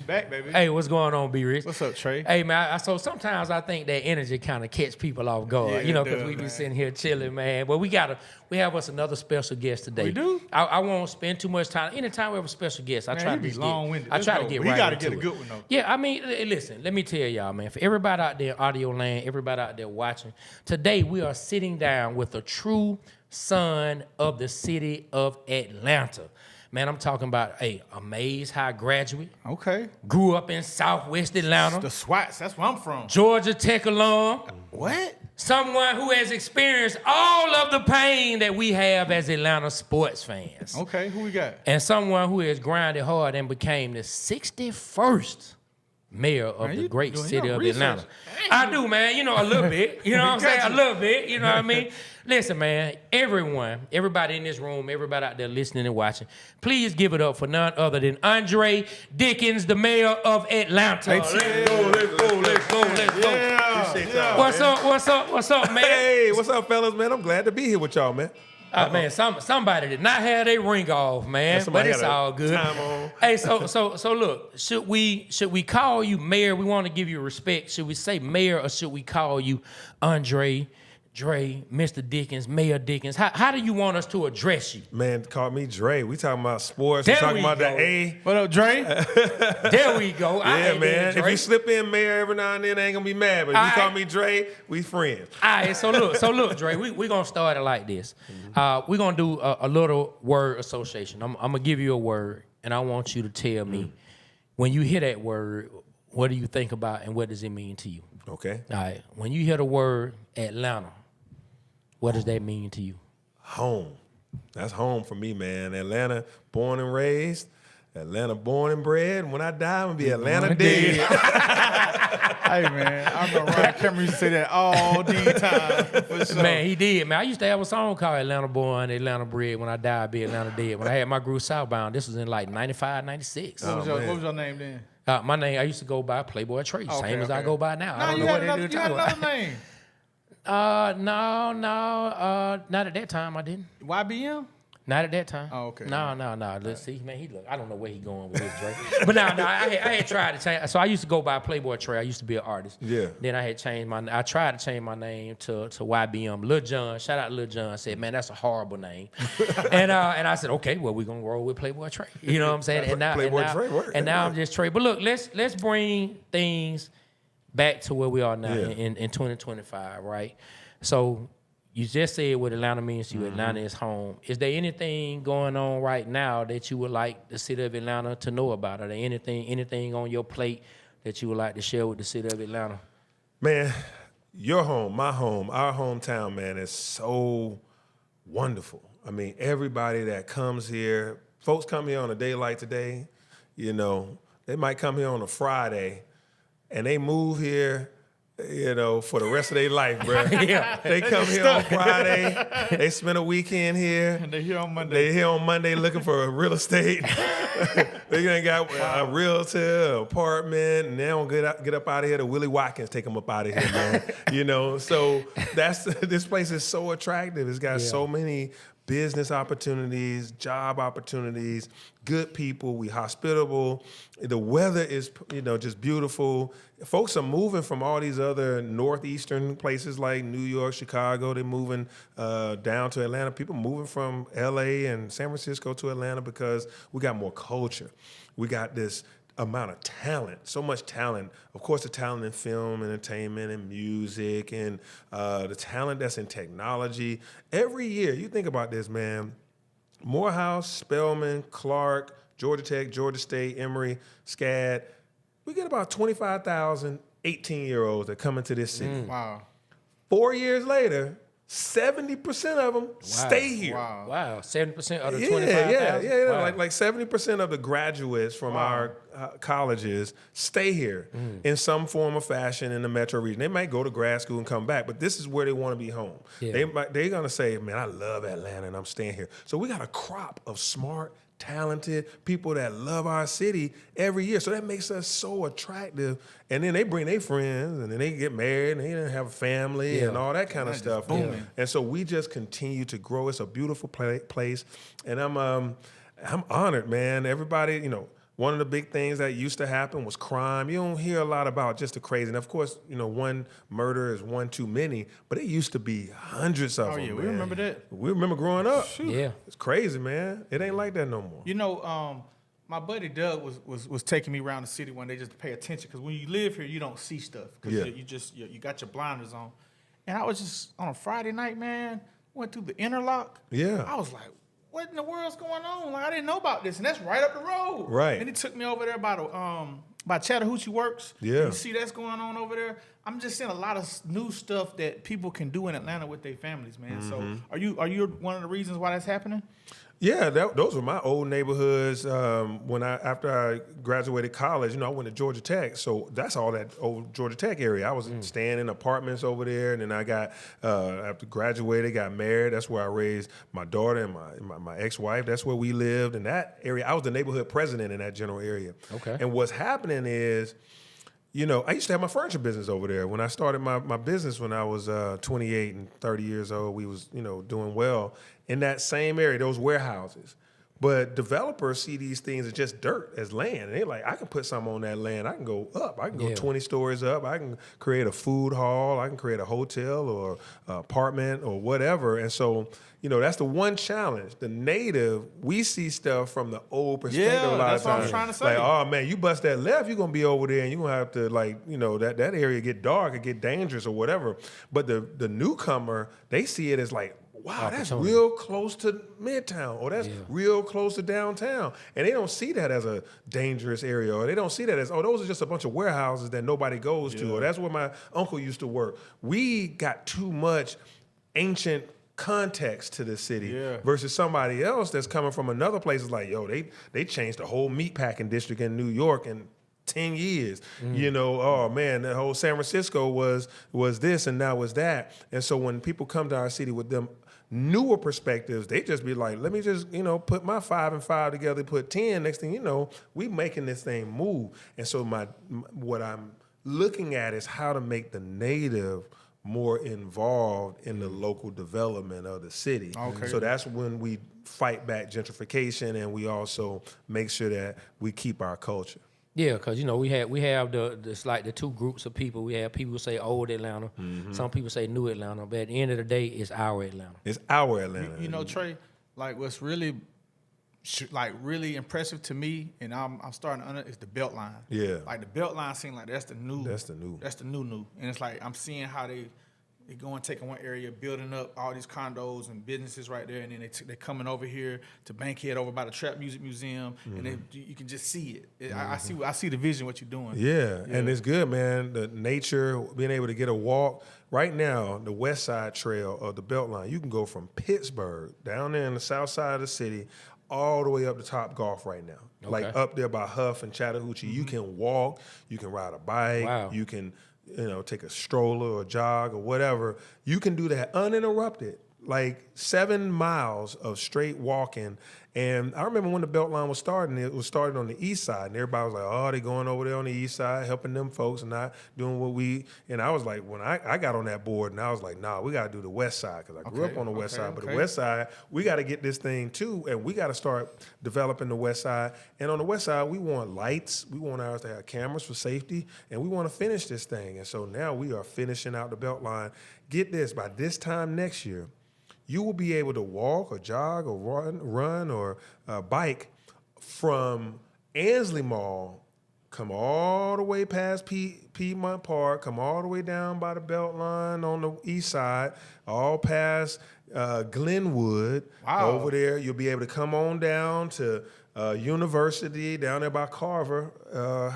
back, baby. Hey, what's going on, B-Rich? What's up, Trey? Hey, man, so sometimes I think that energy kind of catch people off guard, Yeah, because we be sitting here chilling, man. But we have us another special guest today. We do? I won't spend too much time. Anytime we have a special guest, I try to be long-winded. I try to get right into it. We got to get a good one, though. Yeah, I mean, listen, let me tell y'all, man. For everybody out there, audio land, everybody out there watching, today we are sitting down with a true son of the city of Atlanta. Man, I'm talking about a Maize High graduate. Okay. Grew up in Southwest Atlanta. The Swats, that's where I'm from. Georgia Tech alum. What? Someone who has experienced all of the pain that we have as Atlanta sports fans. Okay, who we got? And someone who has grinded hard and became the 61st mayor of the great city of Atlanta. I do, man. A little bit. You know what I'm saying? A little bit. You know what I mean? Listen, man, everybody in this room, everybody out there listening and watching, please give it up for none other than Andre Dickens, the mayor of Atlanta. Let's go. Yeah. What's up, man? Hey, what's up, fellas, man? I'm glad to be here with y'all, man. Man, somebody did not have their ring off, man, but it's all good. Time on. Hey, so look, should we call you mayor? We want to give you respect. Should we say mayor or should we call you Andre, Dre, Mr. Dickens, Mayor Dickens? How do you want us to address you? Man, call me Dre. We talking about sports. There We talking we about go. the A. What up, Dre? There we go. Yeah, man. If you slip in mayor every now and then, I ain't gonna be mad. But if you call me Dre, we friends. All right, so look, Dre, we gonna start it like this. We're gonna do a little word association. I'm gonna give you a word, and I want you to tell me when you hear that word, what do you think about and what does it mean to you? Okay. All right, when you hear the word Atlanta, what does that mean to you? Home. That's home for me, man. Atlanta, born and raised. Atlanta, born and bred. When I die, I'm gonna be Atlanta dead. Hey, man, I remember Ryan Cameron used to say that all the time. For sure. Man, he did, man. I used to have a song called Atlanta Born, Atlanta Bred. When I die, I'll be Atlanta Dead. When I had my group Southbound, this was in like 95, 96. What was your name then? My name, I used to go by Playboy Trey, same as I go by now. No, I don't you know had what they do. another name. No, not at that time. I didn't. YBM? Not at that time. Oh, okay. No. Let's see, man. I don't know where he going with this, Dre. But no, I had tried to change. So I used to go by Playboy Trey. I used to be an artist. Yeah. Then I tried to change my name to YBM. Lil John, shout out to Lil John, said, man, that's a horrible name. and I said, okay, well, we're gonna roll with Playboy Trey. You know what I'm saying? And now I'm just Trey. But look, let's bring things back to where we are now in 2025, right? So you just said what Atlanta means to you. Atlanta is home. Is there anything going on right now that you would like the city of Atlanta to know about? Are there anything on your plate that you would like to share with the city of Atlanta? Man, your home, my home, our hometown, man, is so wonderful. I mean, everybody that comes here, folks come here on a day like today, they might come here on a Friday, and they move here, for the rest of their life, bro. Yeah. They come here on Friday, they spend a weekend here. And they here on Monday. Looking for a real estate. They ain't got a realtor, an apartment, and they don't get up out of here. The Willie Watkins take them up out of here, man. So this place is so attractive. It's got so many business opportunities, job opportunities, good people. We hospitable. The weather is, just beautiful. Folks are moving from all these other northeastern places like New York, Chicago. They're moving down to Atlanta. People moving from LA and San Francisco to Atlanta because we got more culture. We got this amount of talent, so much talent. Of course, the talent in film, entertainment, and music, and the talent that's in technology. Every year, you think about this, man. Morehouse, Spelman, Clark, Georgia Tech, Georgia State, Emory, SCAD. We get about 25,000 18-year-olds that come into this city. Wow. 4 years later, 70% of them stay here. Wow. 70% of the 25,000? Yeah. Wow. Like 70% of the graduates from our colleges stay here in some form or fashion in the metro region. They might go to grad school and come back, but this is where they want to be home. Yeah. They're going to say, man, I love Atlanta and I'm staying here. So we got a crop of smart, talented people that love our city every year. So that makes us so attractive. And then they bring their friends, and then they get married, and they have a family and all that kind of stuff. And so we just continue to grow. It's a beautiful place. And I'm honored, man. Everybody, One of the big things that used to happen was crime. You don't hear a lot about just the crazy. And of course, one murder is one too many, but it used to be hundreds of them. Oh, yeah, man. we remember that. We remember growing up. Yeah. It's crazy, man. It ain't like that no more. My buddy Doug was taking me around the city one day just to pay attention, because when you live here, you don't see stuff because you got your blinders on. And I was just on a Friday night, man, went through the interlock. Yeah. I was like, what in the world's going on? Like, I didn't know about this, and that's right up the road. Right. And he took me over there by Chattahoochee Works. Yeah. You see that's going on over there. I'm just seeing a lot of new stuff that people can do in Atlanta with their families, man. So are you one of the reasons why that's happening? Yeah, those were my old neighborhoods. After I graduated college, I went to Georgia Tech, so that's all that old Georgia Tech area. I was staying in apartments over there, and then I got after graduated, got married. That's where I raised my daughter and my ex-wife. That's where we lived in that area. I was the neighborhood president in that general area. Okay. And what's happening is, I used to have my furniture business over there. When I started my business when I was 28 and 30 years old, we was, doing well in that same area, those warehouses. But developers see these things as just dirt, as land. And they're like, I can put something on that land. I can go up. I can go 20 stories up. I can create a food hall. I can create a hotel or apartment or whatever. And so, that's the one challenge. The native, we see stuff from the old perspective a lot of times. That's what I was trying to say. Like, oh, man, you bust that left, you're going to be over there and you're going to have to, that area get dark or get dangerous or whatever. But the newcomer, they see it as like, wow, that's real close to Midtown, or that's real close to downtown. And they don't see that as a dangerous area, or they don't see that as, those are just a bunch of warehouses that nobody goes to, or that's where my uncle used to work. We got too much ancient context to the city versus somebody else that's coming from another place is like, they changed the whole meatpacking district in New York and 10 years, oh man, the whole San Francisco was this and now was that. And so when people come to our city with them newer perspectives, they just be like, let me just, put my 5 and 5 together, put 10. Next thing you know, we making this thing move. And so what I'm looking at is how to make the native more involved in the local development of the city. Okay. So that's when we fight back gentrification, and we also make sure that we keep our culture. Yeah, because we have the two groups of people. We have people who say old Atlanta. Some people say new Atlanta. But at the end of the day, it's our Atlanta. It's our Atlanta. Trey, like what's really really impressive to me, and I'm starting to is the Beltline. Yeah. Like the Beltline seems like that's the new. And it's like I'm seeing how they go and take in one area, building up all these condos and businesses right there, and then they're coming over here to Bankhead over by the Trap Music Museum, and you can just see it. I see the vision, what you're doing. Yeah, and it's good, man. The nature, being able to get a walk. Right now, the West Side Trail of the Beltline, you can go from Pittsburgh down there in the south side of the city all the way up to Top Golf right now. Okay. Like up there by Huff and Chattahoochee. You can walk, you can ride a bike, you can take a stroller or jog or whatever. You can do that uninterrupted, like 7 miles of straight walking. And I remember when the Beltline was starting, it was started on the east side, and everybody was like, oh, they going over there on the east side, helping them folks and not doing what we, and I was like, when I got on that board, and I was like, nah, we got to do the west side, because I grew up on the west side, but the west side, we got to get this thing too, and we got to start developing the west side. And on the west side, we want lights, we want ours to have cameras for safety, and we want to finish this thing. And so now we are finishing out the Beltline. Get this, by this time next year, you will be able to walk or jog or run or bike from Ansley Mall, come all the way past Piedmont Park, come all the way down by the Beltline on the east side, all past Glenwood. Wow. Over there. You'll be able to come on down to University, down there by Carver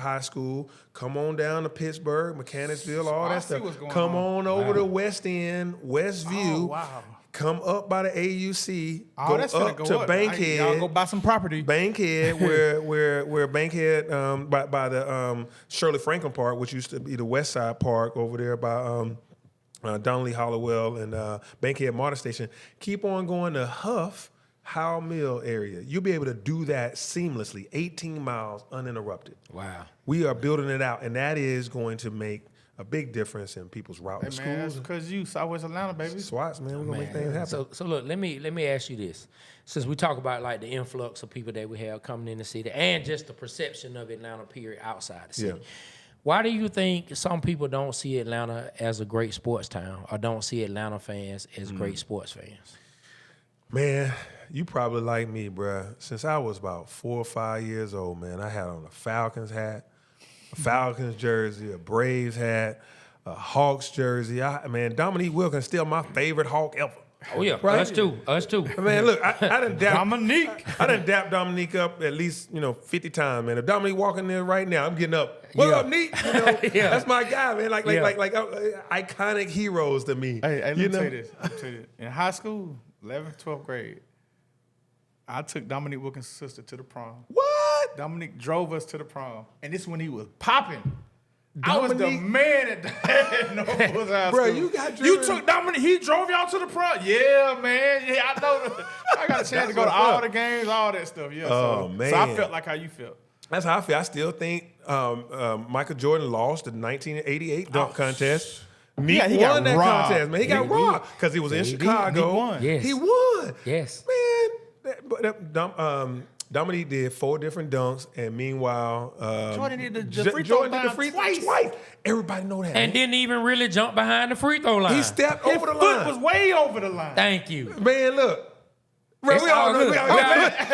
High School. Come on down to Pittsburgh, Mechanicsville, all that stuff. Come on over to West End, Westview. Oh, wow. Come up by the AUC, go up to Bankhead. Y'all go buy some property. Bankhead, where Bankhead by the Shirley Franklin Park, which used to be the West Side Park over there by Donnelly Hollowell and Bankhead Martyr Station. Keep on going to Huff, Howell Mill area. You'll be able to do that seamlessly, 18 miles uninterrupted. Wow. We are building it out, and that is going to make a big difference in people's route to schools. That's because you Southwest Atlanta, baby. SWATs, man. We're gonna make things happen. So look, let me ask you this. Since we talk about like the influx of people that we have coming in the city and just the perception of Atlanta period outside the city. Yeah. Why do you think some people don't see Atlanta as a great sports town or don't see Atlanta fans as great sports fans? Man, you probably like me, bruh. Since I was about 4 or 5 years old, man, I had on a Falcons hat, a Falcons jersey, a Braves hat, a Hawks jersey. Man, Dominique Wilkins still my favorite Hawk ever. Oh yeah, right? Us too. Man, look, I done dap Dominique. I done dap Dominique up at least 50 times, man. If Dominique walking there right now, I'm getting up. What up, Neek? That's my guy, man. Like iconic heroes to me. Hey, let me tell you this. In high school, 11th, 12th grade, I took Dominique Wilkins' sister to the prom. What? Dominique drove us to the prom, and this is when he was popping. I was the man at Nobles High School. Bro, you got driven. You took Dominic, he drove y'all to the prom. Yeah, man. Yeah, I know. I got a chance to go to all the games, all that stuff. Yeah. Man. So I felt like how you felt. That's how I feel. I still think Michael Jordan lost the 1988 dunk contest. He won that contest, man. He got robbed because he was in Chicago. He won. Yes. He won. Yes. Man, Dominique did 4 different dunks, and meanwhile, Jordan did the free throw line twice. Everybody know that. And didn't even really jump behind the free throw line. He stepped over the line. His foot was way over the line. Thank you. Man, look. Bro, we all know.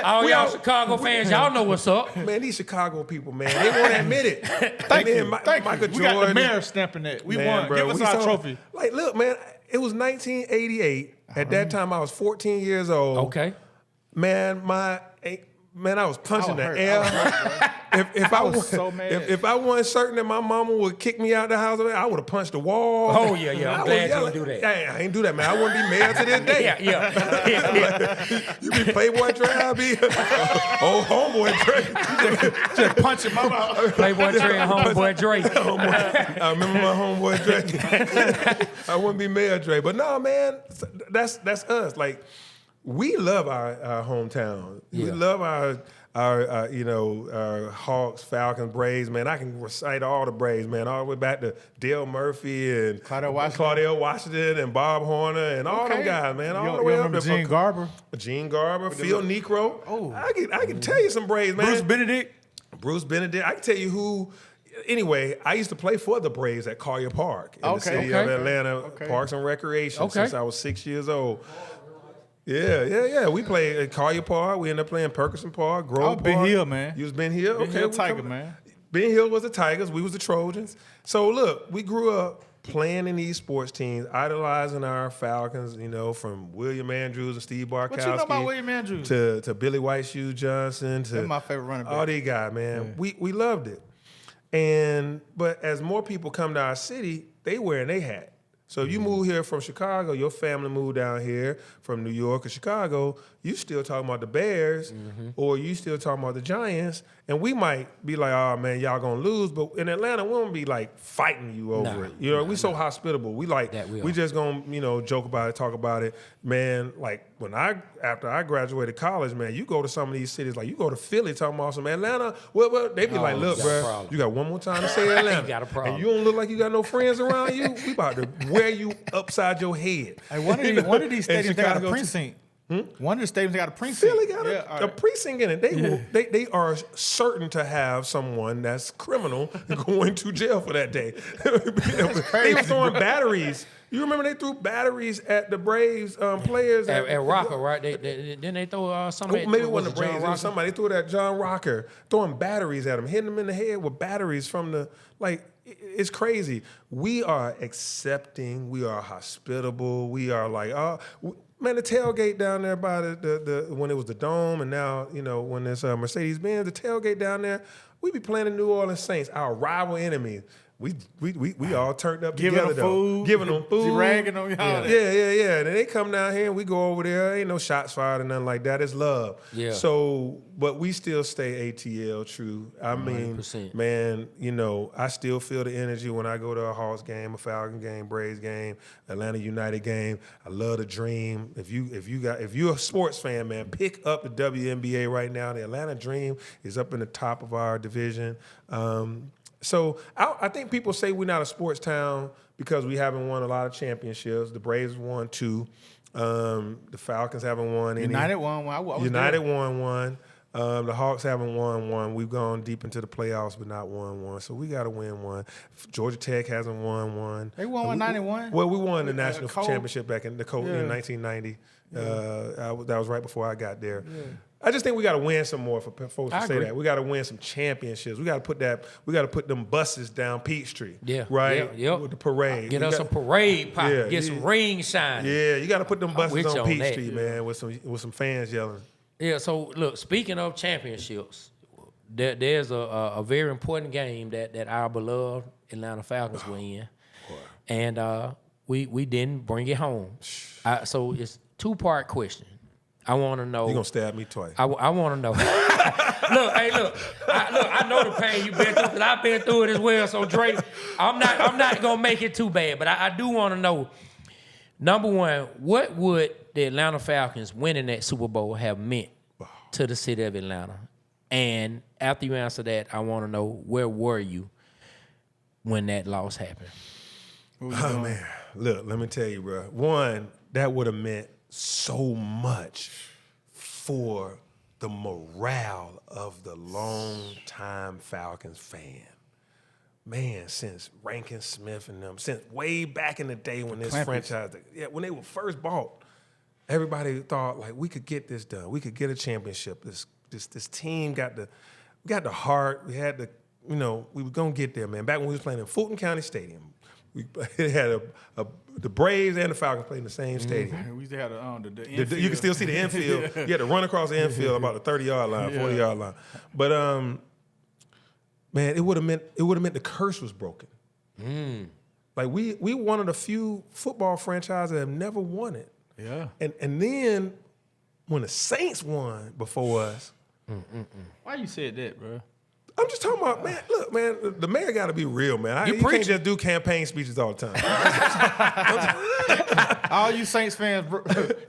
All y'all Chicago fans, y'all know what's up. Man, these Chicago people, man, they won't admit it. Thank you. Michael Jordan. We got the mayor stamping that. We won. Bro, give us our trophy. Like, look, man, it was 1988. At that time, I was 14 years old. Okay. Man, I was punching the air. If I was so mad. If I wasn't certain that my mama would kick me out the house, I would have punched the wall. Oh yeah. I'm glad you didn't do that. I ain't do that, man. I wouldn't be mayor to this day. Yeah. You be Playboy Dre, I'll be old homeboy Dre. Just punching my mouth. Playboy Dre and homeboy Dre. I remember my homeboy Dre. I wouldn't be mayor Dre, but no, man, that's us. Like, we love our hometown. Yeah. We love our Hawks, Falcons, Braves, man. I can recite all the Braves, man, all the way back to Dale Murphy and Claudell Washington and Bob Horner and all them guys, man. All the way up to Gene Garber, Phil Necro. Oh, I can tell you some Braves, man. Bruce Benedict. I can tell you who. Anyway, I used to play for the Braves at Collier Park in the city of Atlanta, Parks and Recreation since I was 6 years old. Yeah. We played at Collier Park. We ended up playing Perkerson Park, Grove Park. Ben Hill, man. You was Ben Hill? Ben Hill Tiger, man. Ben Hill was the Tigers. We was the Trojans. So, look, we grew up playing in these sports teams, idolizing our Falcons, from William Andrews and Steve Barkowski. What you know about William Andrews? To Billy White Shoe Johnson. That's my favorite running back. All these guys, man. Yeah. We loved it. But as more people come to our city, they wearing their hat. So if you move here from Chicago, your family moved down here from New York or Chicago, you still talking about the Bears or you still talking about the Giants, and we might be like, oh, man, y'all gonna lose. But in Atlanta, we won't be like fighting you over it. We so hospitable. We like, we just gonna, joke about it, talk about it. Man, like after I graduated college, man, you go to some of these cities, like you go to Philly talking about some Atlanta, well, they be like, look, bro, you got one more time to say Atlanta. You got a problem. And you don't look like you got no friends around you. We about to wear you upside your head. Hey, one of these stadiums, they got a precinct. One of the stadiums got a precinct. Philly got a precinct in it. They are certain to have someone that's criminal going to jail for that day. They were throwing batteries. You remember they threw batteries at the Braves players at Rocker, right? Didn't they throw something? Maybe it wasn't the Braves. It was somebody. They threw it at John Rocker, throwing batteries at him, hitting him in the head with batteries from the It's crazy. We are accepting. We are hospitable. We are like, man, the tailgate down there by the when it was the Dome, and now when it's Mercedes-Benz, the tailgate down there, we be playing the New Orleans Saints, our rival enemy. We all turned up together, giving them food, ragging on y'all. Yeah. And they come down here and we go over there. Ain't no shots fired or nothing like that. It's love. Yeah. So, but we still stay ATL true. I mean, 100%. Man, I still feel the energy when I go to a Hawks game, a Falcon game, Braves game, Atlanta United game. I love the Dream. If you're a sports fan, man, pick up the WNBA right now. The Atlanta Dream is up in the top of our division. So I think people say we're not a sports town because we haven't won a lot of championships. The Braves won 2. The Falcons haven't won any. United won one. United won 1. The Hawks haven't won 1. We've gone deep into the playoffs, but not won 1. So we got to win 1. Georgia Tech hasn't won 1. They won 191. Well, we won the national championship back in 1990. That was right before I got there. Yeah. I just think we got to win some more for folks to say that. We got to win some championships. We got to put them buses down Peachtree. Yeah. Right? Yeah. With the parade. Get us some parade pop. Get some ring shine. Yeah, you got to put them buses on Peachtree, man, with some fans yelling. Yeah, so look, speaking of championships, there's a very important game that our beloved Atlanta Falcons were in. And we didn't bring it home. So it's 2-part question. I want to know. You're going to stab me twice. I want to know. Look, I know the pain you've been through because I've been through it as well. So, Dre, I'm not going to make it too bad. But I do want to know, number one, what would the Atlanta Falcons winning that Super Bowl have meant to the city of Atlanta? And after you answer that, I want to know, where were you when that loss happened? Oh, man. Look, let me tell you, bro. One, that would have meant so much for the morale of the long-time Falcons fan. Man, since Rankin Smith and them, since way back in the day when this franchise, when they were first bought, everybody thought, like, we could get this done. We could get a championship. This team got the heart. We had the, we were going to get there, man. Back when we was playing in Fulton County Stadium, we had the Braves and the Falcons playing in the same stadium. We used to have the infield. You can still see the infield. You had to run across the infield about the 30-yard line, 40-yard line. But man, it would have meant the curse was broken. Like we one of the few football franchises that have never won it. Yeah. And then when the Saints won before us. Why you said that, bro? I'm just talking about, man, look, man, the mayor got to be real, man. You can't just do campaign speeches all the time. All you Saints fans,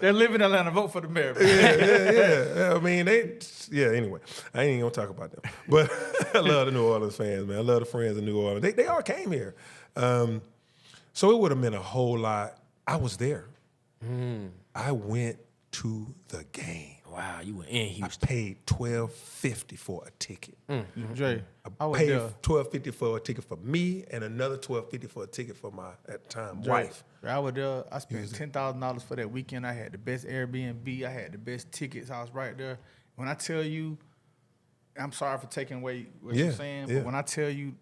they're living in Atlanta, vote for the mayor. Yeah. I mean, anyway, I ain't even going to talk about them. But I love the New Orleans fans, man. I love the friends in New Orleans. They all came here. So it would have meant a whole lot. I was there. I went to the game. Wow, you were in Houston. I paid $12.50 for a ticket. Dre, I paid $12.50 for a ticket for me and another $12.50 for a ticket for my, at the time, wife. I was there. I spent $10,000 for that weekend. I had the best Airbnb. I had the best tickets. I was right there. When I tell you, I'm sorry for taking away what you're saying, but when I tell you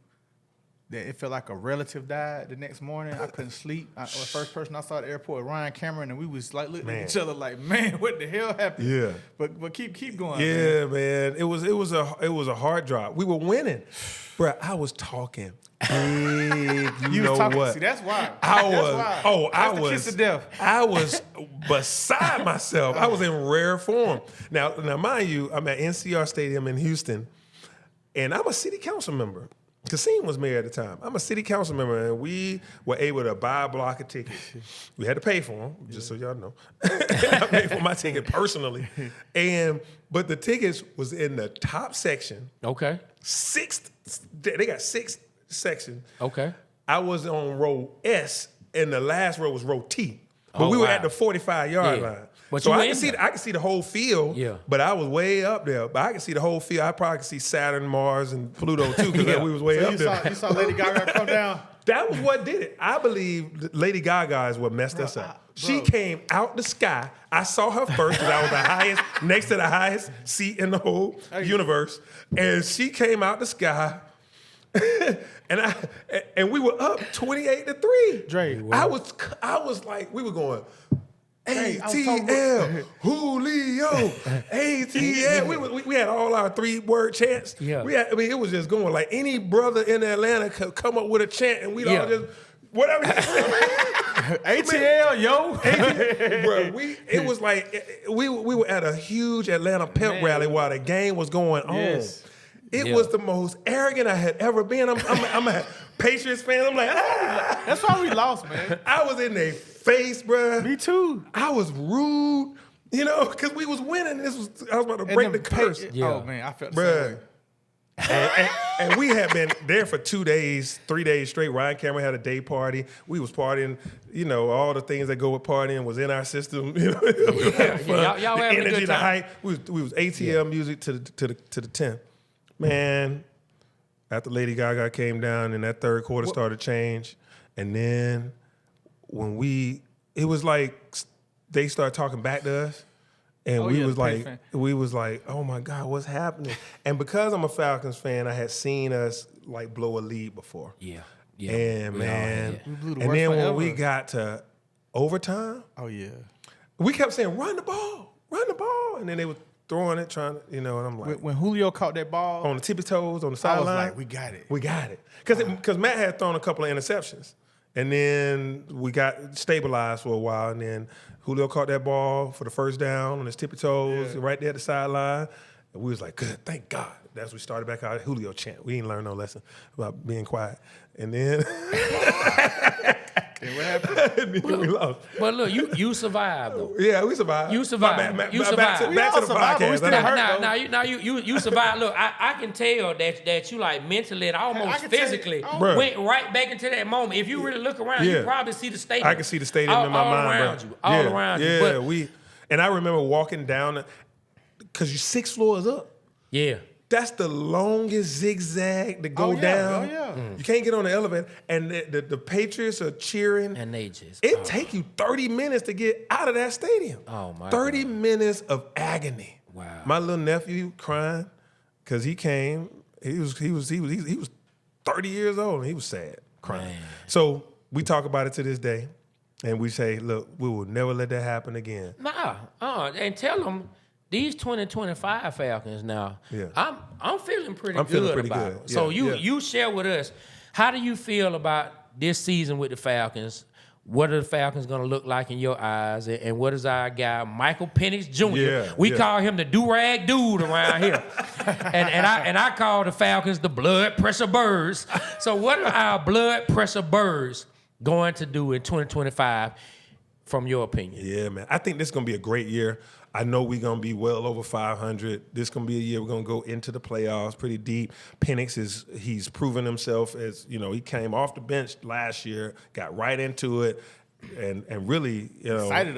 that it felt like a relative died the next morning, I couldn't sleep. The first person I saw at the airport, Ryan Cameron, and we was like looking at each other like, man, what the hell happened? Yeah. But keep going. Yeah, man. It was a hard drop. We were winning. Bro, I was talking big. You know what? See, that's why. I was the kiss of death. I was beside myself. I was in rare form. Now, mind you, I'm at NCR Stadium in Houston, and I'm a city council member. Kasim was mayor at the time. I'm a city council member, and we were able to buy a block of tickets. We had to pay for them, just so y'all know. I paid for my ticket personally. But the tickets was in the top section. Okay. They got 6 sections. Okay. I was on row S, and the last row was row T. But we were at the 45-yard line. But so I can see the whole field, but I was way up there. But I can see the whole field. I probably could see Saturn, Mars, and Pluto too, because we was way up there. You saw Lady Gaga come down? That was what did it. I believe Lady Gaga is what messed us up. She came out the sky. I saw her first because I was the highest, next to the highest seat in the whole universe. And she came out the sky. and we were up 28-3. Dre, I was like, we were going ATL, Julio, ATL. We had all our 3-word chants. Yeah. It was just going like any brother in Atlanta could come up with a chant, and we'd all just whatever. ATL, yo. Bro, it was like we were at a huge Atlanta pep rally while the game was going on. Yes. It was the most arrogant I had ever been. I'm a Patriots fan. I'm like, that's why we lost, man. I was in their face, bro. Me too. I was rude, because we was winning. I was about to break the curse. Oh man, I felt the same way. And we had been there for 2 days, 3 days straight. Ryan Cameron had a day party. We was partying. You know, all the things that go with partying was in our system. You know, y'all the having a energy, good the time. hype. We was ATL music to the 10th. Man, after Lady Gaga came down and that third quarter started to change, and then when it was like they started talking back to us. And we was like, oh my God, what's happening? And because I'm a Falcons fan, I had seen us like blow a lead before. Yeah. And man, we blew the and worst then one when ever. we got to overtime, we kept saying, run the ball. And then they were throwing it, trying to, and I'm like. When Julio caught that ball. On the tippy toes, on the sideline. I was like, we got it. Because Matt had thrown a couple of interceptions. And then we got stabilized for a while, and then Julio caught that ball for the first down on his tippy toes right there at the sideline. And we was like, good, thank God. That's when we started back out Julio chant. We didn't learn no lesson about being quiet. And then what happened? and then we lost. But look, you survived though. Yeah, we survived. You survived. You survived. Back to the podcast. Now you survived. Look, I can tell that you like mentally and almost physically went right back into that moment. If you really look around, you probably see the stadium. I can see the stadium in my mind, all around you. Yeah, and I remember walking down because you're 6 floors up. Yeah. That's the longest zigzag to go down. You can't get on the elevator. And the Patriots are cheering. And they just... It take you 30 minutes to get out of that stadium. Oh, my 30 God. minutes of agony. Wow. My little nephew crying because he came. He was 30 years old and he was sad, crying. Man. So we talk about it to this day. And we say, look, we will never let that happen again. And tell them... These 2025 Falcons now, I'm feeling pretty good about them. Yeah, so you share with us, how do you feel about this season with the Falcons? What are the Falcons going to look like in your eyes? And what is our guy, Michael Penix Jr.? We call him the do-rag dude around here. and I call the Falcons the blood pressure birds. So what are our blood pressure birds going to do in 2025 from your opinion? Yeah, man. I think this is going to be a great year. I know we're going to be well over 500. This is going to be a year we're going to go into the playoffs pretty deep. Penix he's proven himself as, he came off the bench last year, got right into it, and really, excited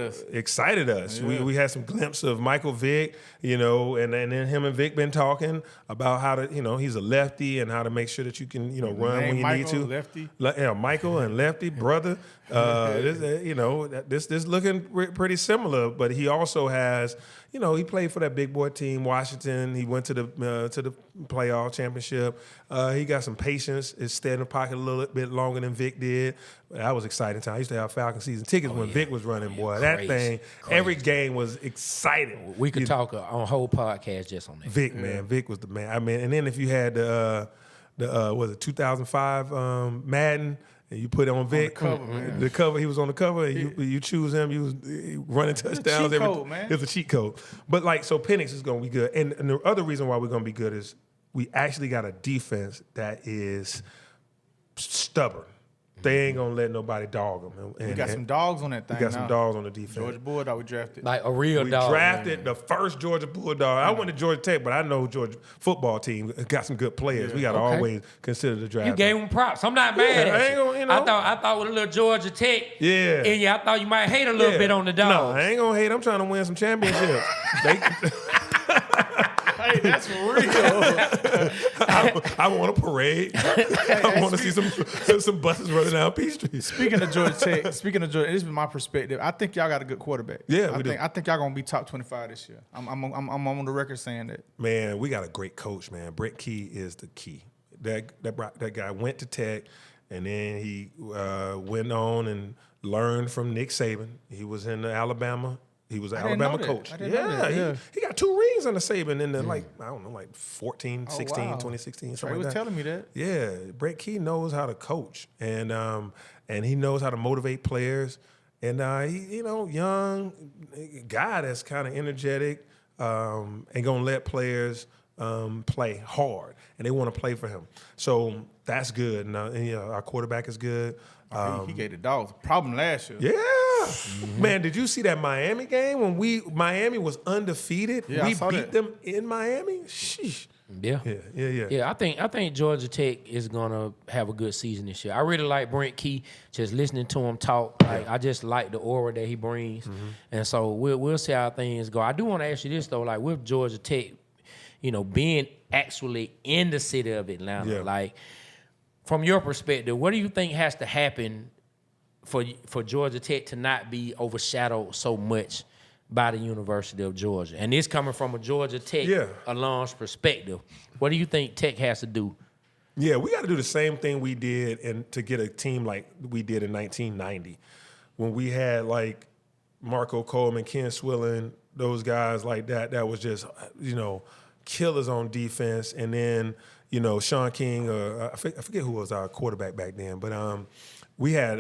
us. Yeah. We had some glimpse of Michael Vick, and then him and Vic been talking about how to, he's a lefty and how to make sure that you can, run when you need to. Lefty. Michael and lefty brother. This looking pretty similar, but he also has, he played for that big boy team, Washington. He went to the playoff championship. He got some patience. It stayed in the pocket a little bit longer than Vic did. That was exciting time. I used to have Falcon season tickets when Vic was running, boy. That thing, every game was exciting. We could talk on a whole podcast just on that. Vic, man. Vic was the man. I mean, and then if you had the 2005 Madden, and you put it on Vic, the cover, he was on the cover, and you choose him, you was running touchdowns. It's a cheat code, man. It's a cheat code. But so Penix is going to be good. And the other reason why we're going to be good is we actually got a defense that is stubborn. They ain't gonna let nobody dog them. And we got some dogs on that thing. We got some dogs on the defense. Georgia Bulldog we drafted. Like a real dog. We drafted the first Georgia Bulldog. I went to Georgia Tech, but I know Georgia football team got some good players. We got to always consider the draft. You gave them props. I'm not mad at you. I thought with a little Georgia Tech in you, I thought you might hate a little bit on the dogs. No, I ain't gonna hate. I'm trying to win some championships. Hey, that's real. I want a parade. I want to see some buses running down Peachtree. Speaking of Georgia Tech, this is my perspective. I think y'all got a good quarterback. Yeah, I think y'all gonna be top 25 this year. I'm on the record saying that. Man, we got a great coach, man. Brett Key is the key. That guy went to Tech, and then he went on and learned from Nick Saban. He was in Alabama. He was an Alabama coach. He got 2 rings on the Saban in the 14, 16, 2016, something like that. He was telling me that. Yeah, Brett Key knows how to coach, and he knows how to motivate players. And he, young guy that's kind of energetic and gonna let players play hard, and they want to play for him. So that's good. And our quarterback is good. He gave the dogs a problem last year. Yeah. Mm-hmm. Man, did you see that Miami game when Miami was undefeated? Yeah, we beat them in Miami? Sheesh. Yeah. I think Georgia Tech is gonna have a good season this year. I really like Brent Key. Just listening to him talk, like I just like the aura that he brings, and so we'll see how things go. I do want to ask you this though, like with Georgia Tech, being actually in the city of Atlanta, like from your perspective, what do you think has to happen for Georgia Tech to not be overshadowed so much by the University of Georgia? And this coming from a Georgia Tech alum's perspective. What do you think Tech has to do? Yeah, we got to do the same thing we did and to get a team like we did in 1990 when we had like Marco Coleman, Ken Swilling, those guys like that. That was just, killers on defense. And then, Sean King, I forget who was our quarterback back then, but we had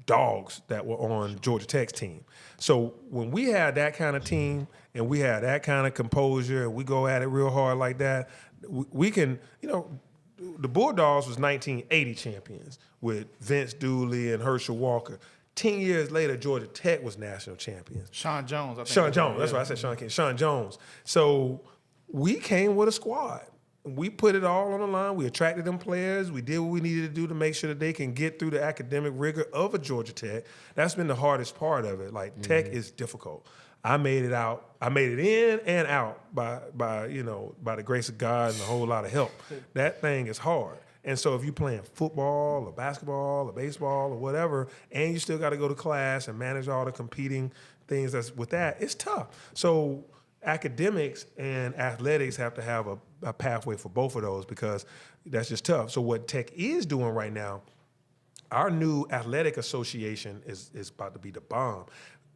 dogs that were on Georgia Tech's team. So when we had that kind of team and we had that kind of composure and we go at it real hard like that, we can, the Bulldogs was 1980 champions with Vince Dooley and Herschel Walker. 10 years later, Georgia Tech was national champions. Sean Jones, I think. Sean Jones, that's why I said Sean King. Sean Jones. So we came with a squad. We put it all on the line. We attracted them players. We did what we needed to do to make sure that they can get through the academic rigor of a Georgia Tech. That's been the hardest part of it. Like, Tech is difficult. I made it out. I made it in and out by the grace of God and a whole lot of help. That thing is hard. And so if you're playing football or basketball or baseball or whatever, and you still got to go to class and manage all the competing things that's with that, it's tough. So academics and athletics have to have a pathway for both of those because that's just tough. So what Tech is doing right now, our new athletic association is about to be the bomb.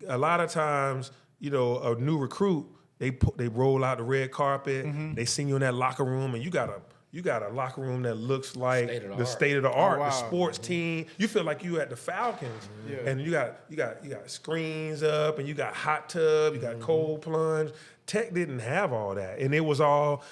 A lot of times, a new recruit, they roll out the red carpet, they send you in that locker room, and you got a locker room that looks like the state of the art, the sports team. You feel like you at the Falcons, and you got screens up, and you got hot tub, you got cold plunge. Tech didn't have all that, and it was all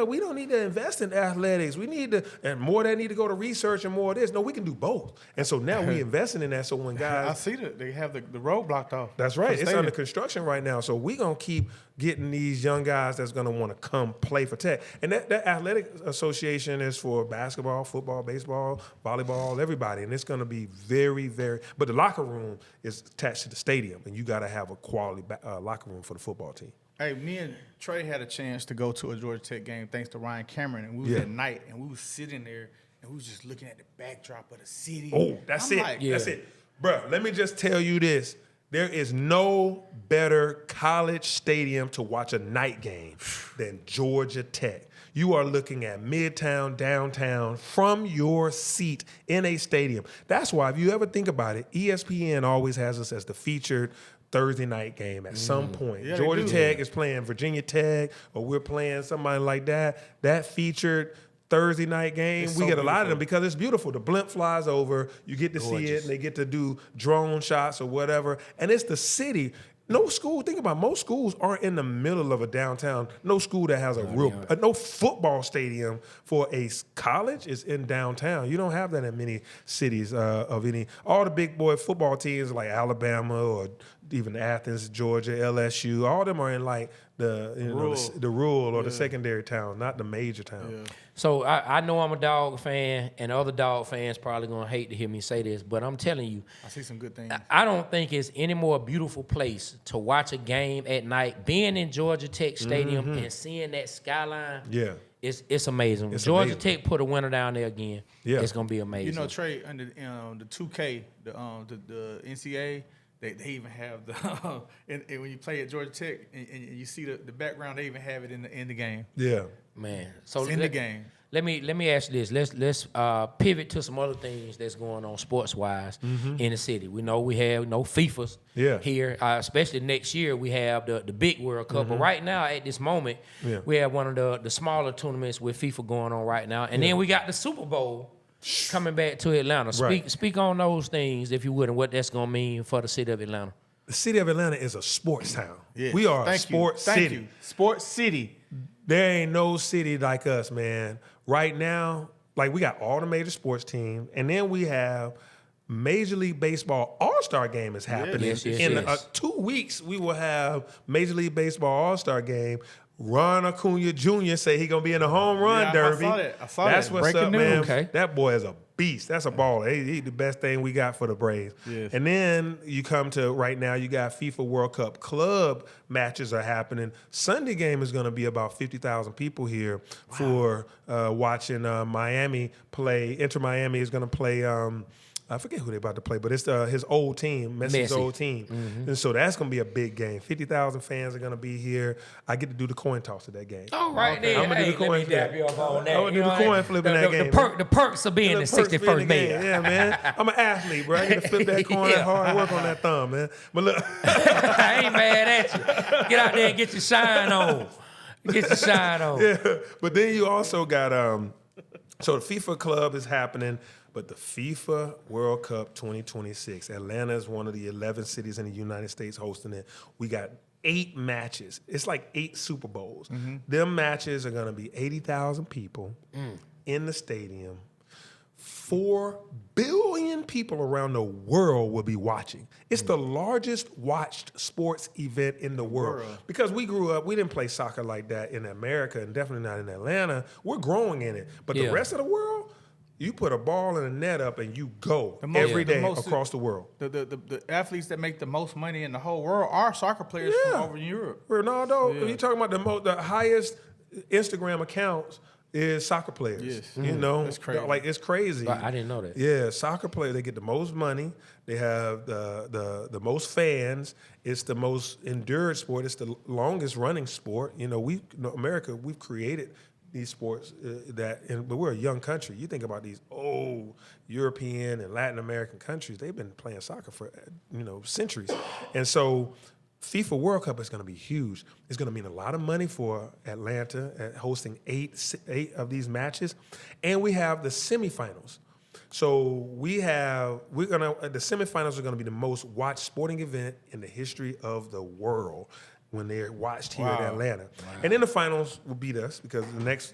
we don't need to invest in athletics. We need to, and more they need to go to research and more of this. No, we can do both. And so now we investing in that. So when guys, I see that they have the road blocked off. That's right. It's under construction right now. So we gonna keep getting these young guys that's gonna want to come play for Tech. And that athletic association is for basketball, football, baseball, volleyball, everybody. And it's gonna be very, very. But the locker room is attached to the stadium, and you got to have a quality locker room for the football team. Hey, me and Trey had a chance to go to a Georgia Tech game thanks to Ryan Cameron, and we was at night, and we was sitting there, and we was just looking at the backdrop of the city. Oh, that's it. That's it. Bruh, let me just tell you this. There is no better college stadium to watch a night game than Georgia Tech. You are looking at Midtown, downtown, from your seat in a stadium. That's why, if you ever think about it, ESPN always has us as the featured Thursday night game at some point. Yeah, Georgia Tech is playing Virginia Tech, or we're playing somebody like that. That featured Thursday night game, we get a lot of them because it's beautiful. The blimp flies over, you get to see it, and they get to do drone shots or whatever. And it's the city. No school, think about it, most schools aren't in the middle of a downtown. No school that has no football stadium for a college is in downtown. You don't have that in many cities of any. All the big boy football teams like Alabama or even Athens, Georgia, LSU, all of them are in like the rural or the secondary town, not the major town. Yeah. So I know I'm a dog fan, and other dog fans probably gonna hate to hear me say this, but I'm telling you, I see some good things. I don't think it's any more beautiful place to watch a game at night, being in Georgia Tech Stadium and seeing that skyline. Yeah. It's amazing. When Georgia Tech put a winner down there again, it's gonna be amazing. Trey, under the 2K, the NCAA. They even have the and when you play at Georgia Tech and you see the background, they even have it in the game. Yeah, man. So it's in the game. Let me ask you this. Let's pivot to some other things that's going on sports wise in the city. We know we have FIFAs here, especially next year we have the big World Cup. But right now at this moment we have one of the smaller tournaments with FIFA going on right now, and then we got the Super Bowl coming back to Atlanta. Speak on those things, if you would, and what that's going to mean for the city of Atlanta. The city of Atlanta is a sports town. Yes. We are a sports city. Thank you. Sports city. There ain't no city like us, man. Right now, like we got all the major sports teams, and then we have Major League Baseball All-Star Game is happening. Yes. In 2 weeks, we will have Major League Baseball All-Star Game. Ron Acuna Jr. say he gonna be in the home run derby. I saw that. That's what's Breaking up, news. man. Okay. That boy is a beast. That's a baller. He the best thing we got for the Braves. Yes. And then you come to right now, you got FIFA World Cup club matches are happening. Sunday game is going to be about 50,000 people here for watching Miami play. Inter Miami is going to play. I forget who they're about to play, but it's his old team, Messi's old team. Mm-hmm. And so that's going to be a big game. 50,000 fans are going to be here. I get to do the coin toss of that game. All right, then. I'm going to do the coin flip. I'm going to do the coin flip in that game. The perks of being the 61st man. Yeah, man. I'm an athlete, bro. I get to flip that coin and hard work on that thumb, man. But look. I ain't mad at you. Get out there and get your shine on. Get your shine on. Yeah, but then you also got, so the FIFA club is happening. But the FIFA World Cup 2026, Atlanta is one of the 11 cities in the United States hosting it. We got 8 matches. It's like 8 Super Bowls. Mm-hmm. Them matches are going to be 80,000 people in the stadium. 4 billion people around the world will be watching. It's the largest watched sports event in the world. Because we grew up, we didn't play soccer like that in America and definitely not in Atlanta. We're growing in it. But the rest of the world, you put a ball and a net up and you go every day across the world. The athletes that make the most money in the whole world are soccer players from over in Europe. Ronaldo, you're talking about the highest Instagram accounts is soccer players. Yes. You know, that's crazy. Like it's crazy. I didn't know that. Yeah, soccer players, they get the most money. They have the most fans. It's the most endured sport. It's the longest running sport. You know, America, we've created these sports but we're a young country. You think about these old European and Latin American countries, they've been playing soccer for, centuries. And so FIFA World Cup is going to be huge. It's going to mean a lot of money for Atlanta at hosting 8 of these matches. And we have the semifinals. So the semifinals are going to be the most watched sporting event in the history of the world when they're watched here in Atlanta. Wow. And then the finals will beat us because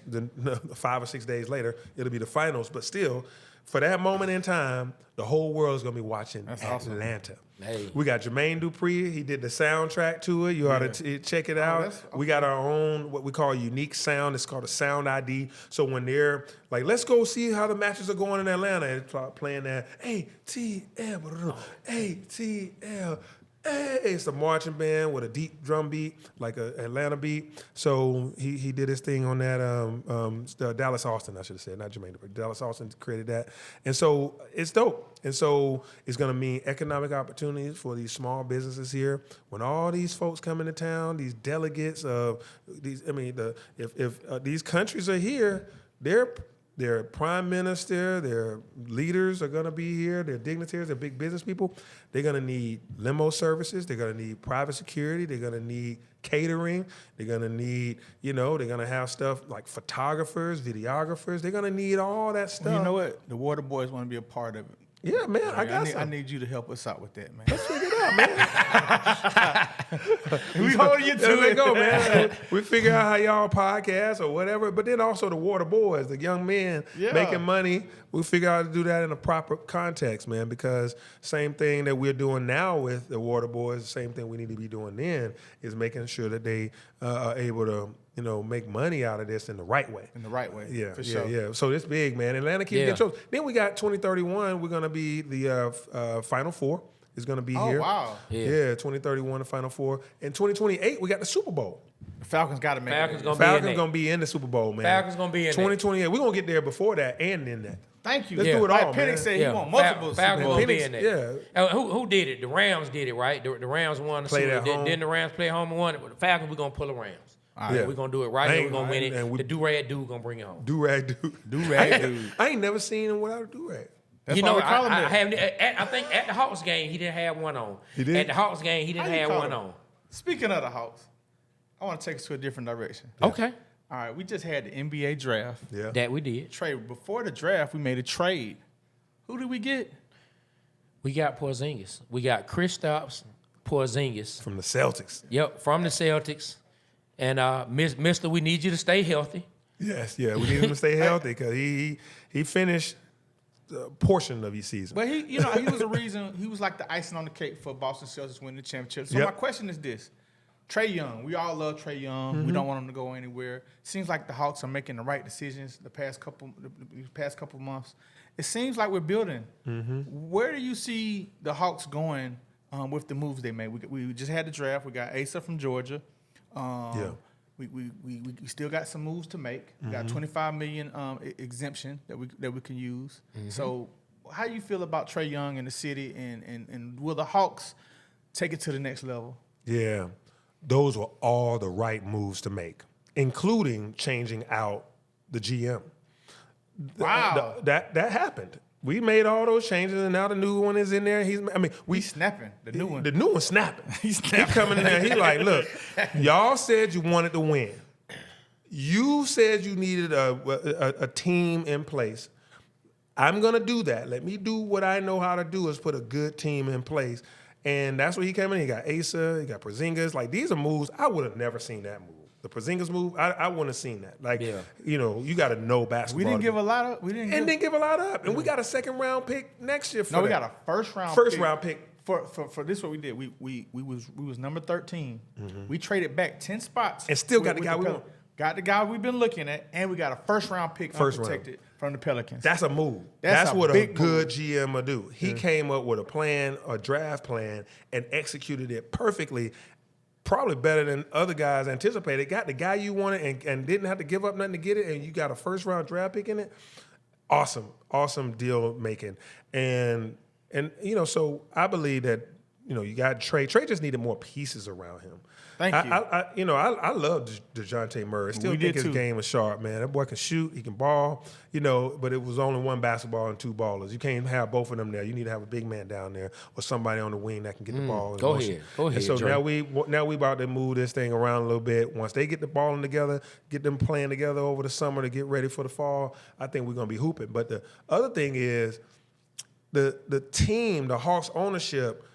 the 5 or 6 days later, it'll be the finals. But still, for that moment in time, the whole world is going to be watching Atlanta. Hey. We got Jermaine Dupri. He did the soundtrack to it. You ought to check it out. Okay. We got our own, what we call unique sound. It's called a sound ID. So when they're like, let's go see how the matches are going in Atlanta, and start playing that ATL, ATL. Hey, it's a marching band with a deep drum beat, like an Atlanta beat. So he did his thing on that. Dallas Austin, I should have said, not Jermaine, but Dallas Austin created that. And so it's dope. And so it's going to mean economic opportunities for these small businesses here. When all these folks come into town, these delegates of these, if these countries are here, their prime minister, their leaders are going to be here, their dignitaries, their big business people. They're going to need limo services. They're going to need private security. They're going to need catering. They're going to need, they're going to have stuff like photographers, videographers. They're going to need all that stuff. Well, you know what? The Waterboyz want to be a part of it. Yeah, man, I need you to help us out with that, man. Let's figure it out, man. We holding you to it. Go, man. We figure out how y'all podcast or whatever. But then also the Waterboyz, the young men making money. We figure out how to do that in a proper context, man, because same thing that we're doing now with the Waterboyz, the same thing we need to be doing then is making sure that they are able to make money out of this in the right way. In the right way, for sure. Yeah. So it's big, man. Atlanta keeps getting shows. Then we got 2031. We're going to be the Final Four is going to be here. Oh, wow. Yeah, 2031, the Final Four. In 2028, we got the Super Bowl. The Falcons got to make it. Falcons going to be in the Super Bowl, man. Falcons going to be in 2028. We're going to get there before that and in that. Thank you. Let's do it all, man. Penix said he want multiple Falcons going to be in there. Yeah. Who did it? The Rams did it, right? The Rams won the Super Bowl. Then the Rams play home and won it. With the Falcons, we're going to pull the Rams. All right, we're going to do it right here. We're going to win it. The do-rag dude going to bring it home. Do-rag dude. I ain't never seen him without a do-rag. That's I think at the Hawks game, he didn't have one on. He did? At the Hawks game, he didn't have one on. Speaking of the Hawks, I want to take us to a different direction. Yeah. Okay. All right, we just had the NBA draft. Yeah. That we did. Trade. Before the draft, we made a trade. Who did we get? We got Porzingis. We got Kristaps Porzingis. From the Celtics. Yep, from the Celtics. And Mister, we need you to stay healthy. Yes, we need him to stay healthy because he finished a portion of his season. But he was a reason. He was like the icing on the cake for Boston Celtics winning the championship. So my question is this: Trae Young. We all love Trae Young. Mm-hmm. We don't want him to go anywhere. Seems like the Hawks are making the right decisions the past couple months. It seems like we're building. Mm-hmm. Where do you see the Hawks going with the moves they made? We just had the draft. We got Asa from Georgia. We still got some moves to make. We got $25 million exemption that we can use. Mm-hmm. So how do you feel about Trae Young in the city, and will the Hawks take it to the next level? Yeah, those were all the right moves to make, including changing out the GM. Wow. That happened. We made all those changes, and now the new one is in there. He's snapping. The new one. The new one's snapping. He's snapping. He's coming in there. He's like, look, y'all said you wanted to win. You said you needed a team in place. I'm going to do that. Let me do what I know how to do, is put a good team in place. And that's where he came in. He got Asa, he got Porzingis. Like, these are moves. I would have never seen that move. The Porzingis move, I wouldn't have seen that. Like, you got to know basketball. We didn't give a lot up. Didn't give a lot up. And we got a second-round pick next year for No, we got a first-round pick. For this, what we did. We was number 13. Mm-hmm. We traded back 10 spots. And still got the guy we want. Got the guy we've been looking at, and we got a first-round pick unprotected from the Pelicans. That's a move. That's what a good GM will do. He came up with a plan, a draft plan, and executed it perfectly, probably better than other guys anticipated. Got the guy you wanted and didn't have to give up nothing to get it, and you got a first-round draft pick in it. Awesome deal making. And so I believe that, you got Trae. Trae just needed more pieces around him. Thank you. I love DeJounte Murray. Still think his game is sharp, man. That boy can shoot, he can ball, but it was only one basketball and two ballers. You can't have both of them there. You need to have a big man down there or somebody on the wing that can get the ball. Go ahead. And so Dre. now we about to move this thing around a little bit. Once they get the balling together, get them playing together over the summer to get ready for the fall, I think we're gonna be hooping. But the other thing is the team, the Hawks ownership,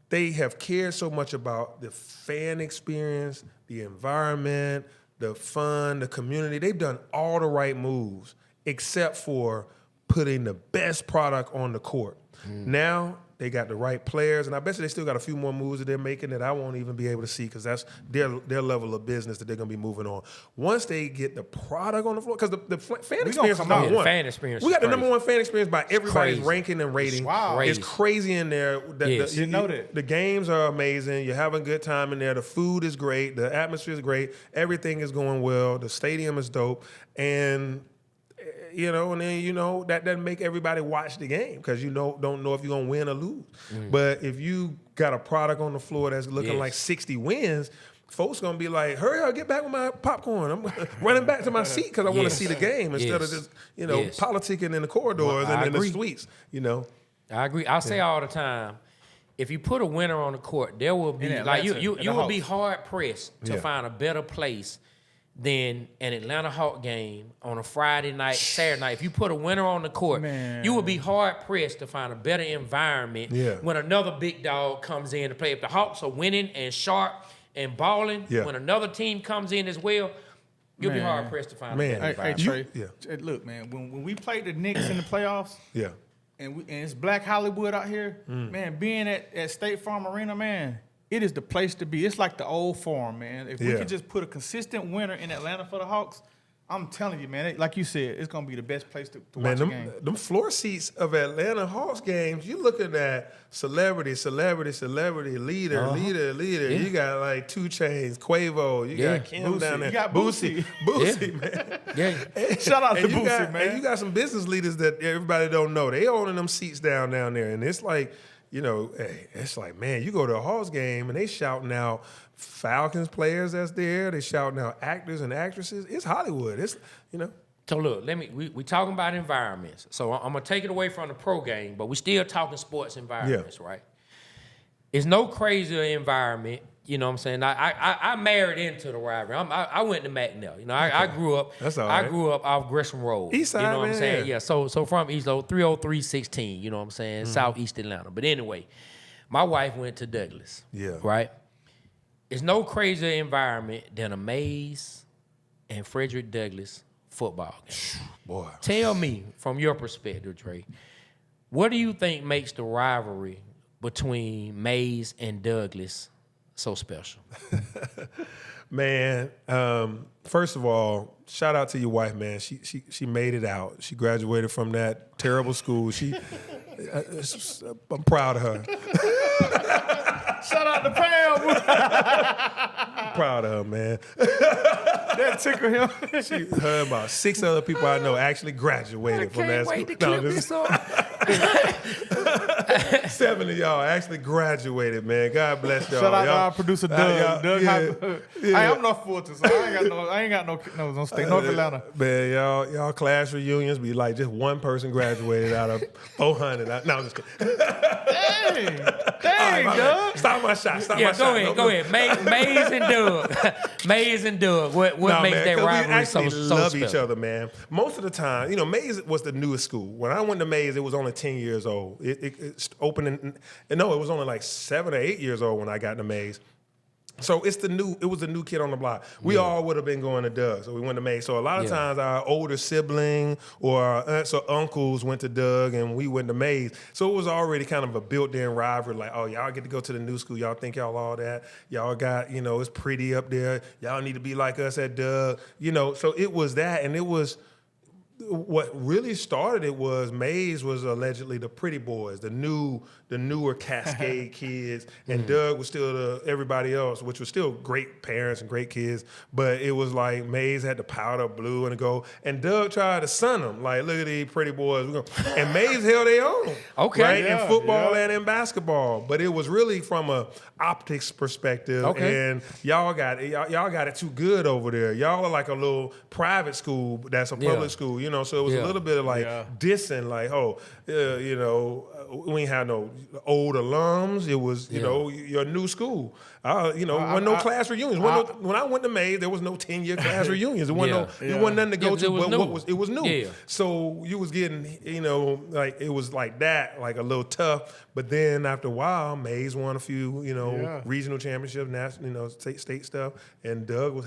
they have cared so much about the fan experience, the environment, the fun, the community. They've done all the right moves except for putting the best product on the court. Now they got the right players, and I bet you they still got a few more moves that they're making that I won't even be able to see, because that's their level of business that they're going to be moving on. Once they get the product on the floor, because the fan experience is number one. Fan experience. We got the number one fan experience by everybody's ranking and rating. Wow. It's crazy in there. Yes. You know that. The games are amazing. You're having a good time in there. The food is great. The atmosphere is great. Everything is going well. The stadium is dope. And and then that doesn't make everybody watch the game, because don't know if you're gonna win or lose. But if you got a product on the floor that's looking like 60 wins, folks gonna be like, "Hurry up, get back with my popcorn! I'm running back to my seat because I want to see the game instead of just politicking in the corridors and in the suites." I agree. I say all the time, if you put a winner on the court, there will be you will be hard pressed to find a better place than an Atlanta Hawk game on a Friday night, Saturday night. If you put a winner on the court, you would be hard-pressed to find a better environment when another big dog comes in to play. If the Hawks are winning and sharp and balling, when another team comes in as well, you'll be hard-pressed to find a better environment. Hey, Trey, look, man, when we played the Knicks in the playoffs, and it's Black Hollywood out here, man, being at State Farm Arena, man, it is the place to be. It's like the old Forum, man. If we could just put a consistent winner in Atlanta for the Hawks, I'm telling you, man, like you said, it's going to be the best place to watch a game. Them floor seats of Atlanta Hawks games, you're looking at celebrity, leader. You got like 2 Chainz, Quavo, you got Kim down there. You got Boosie, man. Shout out to Boosie, man. And you got some business leaders that everybody don't know. They owning them seats down there. And it's like, it's like, man, you go to a Hawks game and they shouting out Falcons players that's there. They shouting out actors and actresses. It's Hollywood. It's, So look, we talking about environments. So I'm gonna take it away from the pro game, but we still talking sports environments, right? It's no crazier environment. You know what I'm saying? I married into the rivalry. I went to McNeil. I grew up. That's all right. I grew up off Gresham Road. East side, you know what I'm saying? Yeah. So from East Road, 30316. You know what I'm saying? Southeast Atlanta. But anyway, my wife went to Douglas. Yeah. Right. It's no crazier environment than a Maize and Frederick Douglass football game. Boy. Tell me, from your perspective, Dre, what do you think makes the rivalry between Maize and Douglas so special. Man, first of all, shout out to your wife, man. She made it out. She graduated from that terrible school. I'm proud of her. Shout out to Pam. I'm proud of her, man. That tickled him. Her about 6 other people I know actually graduated from that school. Can't wait to clip this 7 of y'all actually graduated, man. God bless y'all. Shout out y'all, to our producer Doug. I'm North Fulton, so I ain't got no state. North Atlanta. Man, y'all class reunions be like just one person graduated out of 400. No, I'm just kidding. Dang, Doug. Stop my shot. Go ahead. Maize and Doug. Maize and Doug. What makes that rivalry so love special? each other, man. Most of the time, Maize was the newest school. When I went to Maize, it was only 10 years old. It opened it was only like 7 or 8 years old when I got to Maize. So it was the new kid on the block. We all would have been going to Doug, so we went to Maize. So a lot of times our older sibling or our aunts or uncles went to Doug and we went to Maize. So it was already kind of a built-in rivalry, like, oh, y'all get to go to the new school. Y'all think y'all all that. Y'all got, it's pretty up there. Y'all need to be like us at Doug. So it was that, and it was... What really started it was Maize was allegedly the pretty boys, the newer Cascade kids, and Doug was still everybody else, which was still great parents and great kids. But it was like Maize had the powder blue and the gold, and Doug tried to sun them like, look at these pretty boys, and Maize held their own, right, in football and in basketball. But it was really from a optics perspective, and y'all got it too good over there. Y'all are like a little private school that's a public school, so it was a little bit of like dissing, like, we ain't had no old alums. It was, your new school. Wasn't no class reunions. When I went to Maize, there was no 10-year class reunions. There wasn't nothing to go to, but it was new. Yeah. So you was getting, like it was like that, like a little tough. But then after a while, Maize won a few, regional championships, national, state stuff, and Doug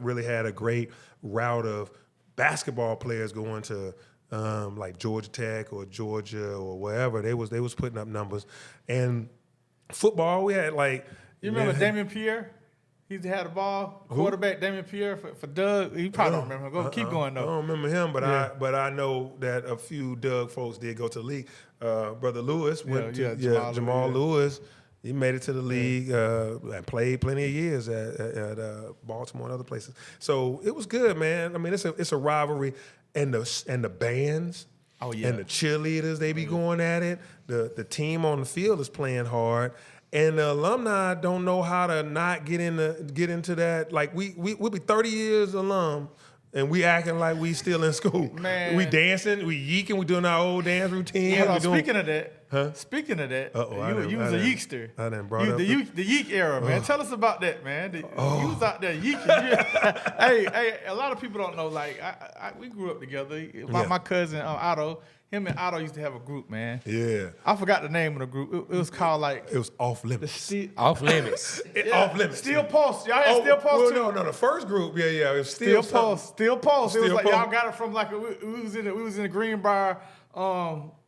really had a great route of basketball players going to like Georgia Tech or Georgia or wherever. They was putting up numbers. And football, we had like... You remember Damian Pierre? He had the ball. Quarterback Damian Pierre for Doug. You probably don't remember him. Keep going, though. I don't remember him, but I know that a few Doug folks did go to the league. Brother Lewis went to Jamal Lewis. He made it to the league and played plenty of years at Baltimore and other places. So it was good, man. I mean, it's a rivalry, and the bands, and the cheerleaders, they be going at it. The team on the field is playing hard, and the alumni don't know how to not get into that. Like we'll be 30 years alum. And we acting like we still in school. Man. We dancing, we yeeking, we doing our old dance routine. Speaking of that, you was a yeekster. I didn't brought up the yeek era, man. Tell us about that, man. You was out there yeeking. hey, a lot of people don't know. Like, we grew up together. My cousin Otto. Him and Otto used to have a group, man. Yeah. I forgot the name of the group. It was called like... It was Off Limits. Off Limits. Off Limits. Steel Pulse. Y'all had Steel Pulse too? No. The first group, it was Steel Pulse. Steel Pulse. It was like Pulse. y'all got it from like we was in the Greenbrier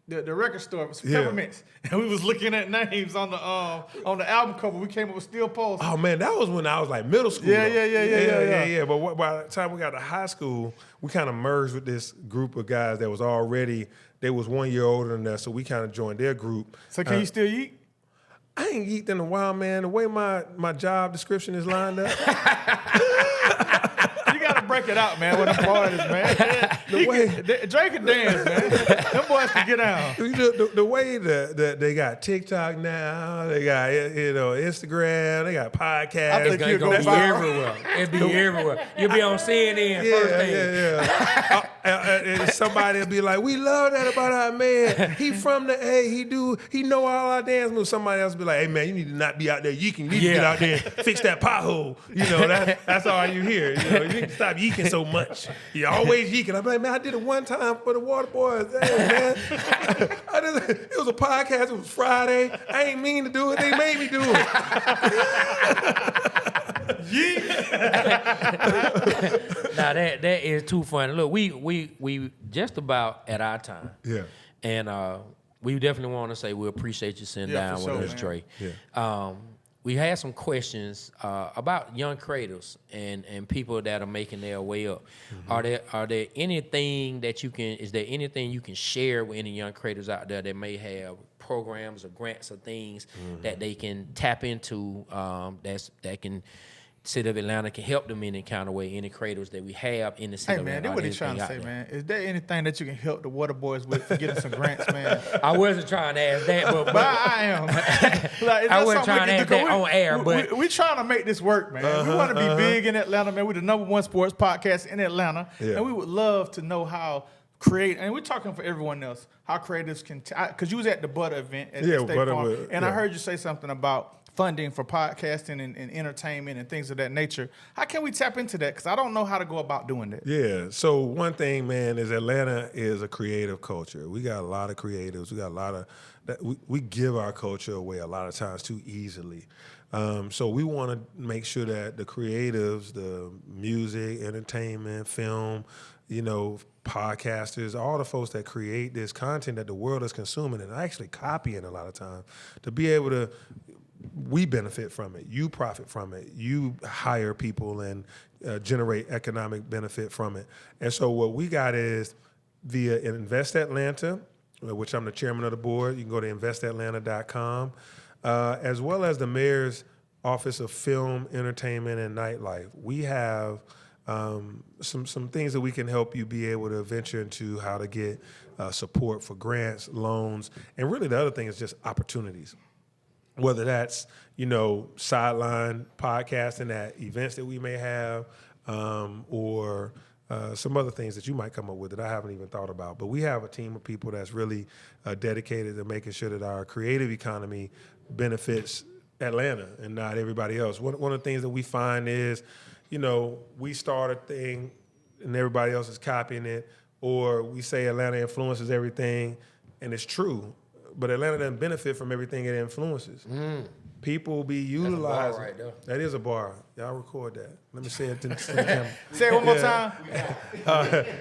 the record store. It was Peppermints. And we was looking at names on the album cover. We came up with Steel Pulse. Oh man, that was when I was like middle school. Yeah. But by the time we got to high school, we kind of merged with this group of guys that was already... They was 1 year older than us, so we kind of joined their group. So can you still yeet? I ain't yeeked in a while, man. The way my job description is lined up. You gotta break it out, man, with the parties, man. Drake can dance, man. Them boys can get down. The way that they got TikTok now, they got Instagram, they got podcasts. I think you'll go everywhere. It'd be everywhere. You'll be on CNN first thing. And somebody will be like, "We love that about our man. He from the A. He know all our dance moves." Somebody else will be like, "Hey man, you need to not be out there yeeking. You need to get out there and fix that pothole." That's all you hear. You need to stop yeeking so much. You always yeeking. I'm like, man, I did it one time for the Waterboyz. Hey man, it was a podcast. It was Friday. I ain't mean to do it. They made me do it. Now that is too funny. Look, we just about at our time. Yeah. And we definitely want to say we appreciate you sitting down with us, Dre. Yeah. we had some questions about young creators and people that are making their way up. Are there anything that is there anything you can share with any young creators out there that may have programs or grants or things that they can tap into that can city of Atlanta can help them in any kind of way, any creators that we have in the city of Atlanta? Hey, man, that's what he's trying to say, man. Is there anything that you can help the Waterboyz with for getting some grants, man? I wasn't trying to ask that, but I am. Like, I wasn't trying to ask that on air, but... We trying to make this work, man. We want to be big in Atlanta, man. We're the #1 sports podcast in Atlanta, and we would love to know how and we're talking for everyone else, how creatives can, because you was at the Butter event at the State Farm, and I heard you say something about funding for podcasting and entertainment and things of that nature. How can we tap into that? Because I don't know how to go about doing that. Yeah. So one thing, man, is Atlanta is a creative culture. We got a lot of creatives. We got a lot of we give our culture away a lot of times too easily. So we want to make sure that the creatives, the music, entertainment, film, podcasters, all the folks that create this content that the world is consuming and actually copying a lot of times, to be able to, we benefit from it. You profit from it. You hire people and generate economic benefit from it. And so what we got is via Invest Atlanta, which I'm the chairman of the board. You can go to investatlanta.com, as well as the mayor's Office of Film, Entertainment, and Nightlife. We have some things that we can help you be able to venture into, how to get support for grants, loans, and really the other thing is just opportunities. Whether that's, sideline podcasting at events that we may have, or some other things that you might come up with that I haven't even thought about. But we have a team of people that's really dedicated to making sure that our creative economy benefits Atlanta and not everybody else. One of the things that we find is, we start a thing and everybody else is copying it, or we say Atlanta influences everything, and it's true. But Atlanta doesn't benefit from everything it influences. People be utilizing. That's a bar right there. That is a bar. Y'all record that. Let me say it to the camera. Say it one more time.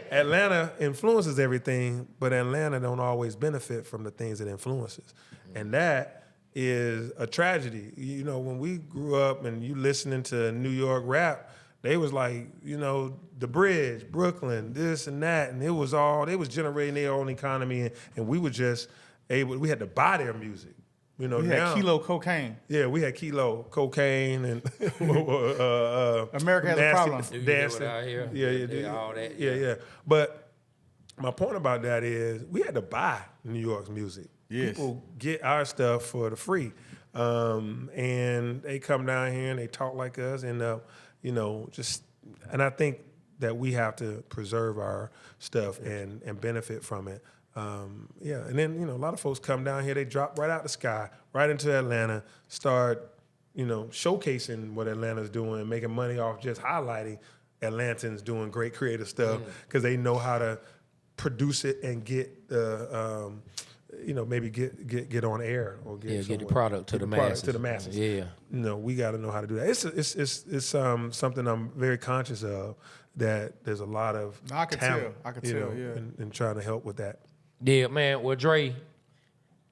Atlanta influences everything, but Atlanta don't always benefit from the things it influences. And that is a tragedy. When we grew up and you listening to New York rap, they was like, the Bridge, Brooklyn, this and that, and they was generating their own economy, and we were just we had to buy their music. We had kilo cocaine. Yeah, we had kilo cocaine and America has a problem. Dancing. All that. Yeah. But my point about that is we had to buy New York's music. Yes. People get our stuff for the free. And they come down here and they talk like us and and I think that we have to preserve our stuff and benefit from it. And then, a lot of folks come down here, they drop right out the sky, right into Atlanta, start, showcasing what Atlanta's doing, making money off just highlighting Atlantans doing great creative stuff because they know how to produce it and get the, maybe get on air or get the product to the masses. Yeah. We got to know how to do that. It's something I'm very conscious of, that there's a lot of talent. I could tell, in trying to help with that. Yeah, man. Well, Dre,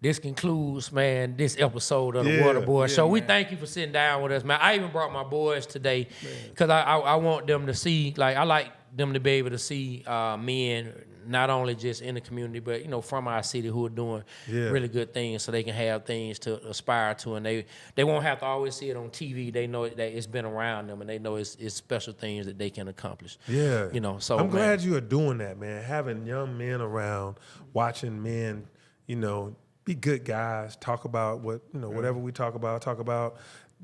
this concludes, man, this episode of the Waterboyz Show. We thank you for sitting down with us, man. I even brought my boys today because I want them to see, I like them to be able to see men, not only just in the community, but, from our city who are doing really good things so they can have things to aspire to. And they won't have to always see it on TV. They know that it's been around them and they know it's special things that they can accomplish. Yeah. So I'm glad you are doing that, man. Having young men around, watching men, be good guys, talk about whatever we talk about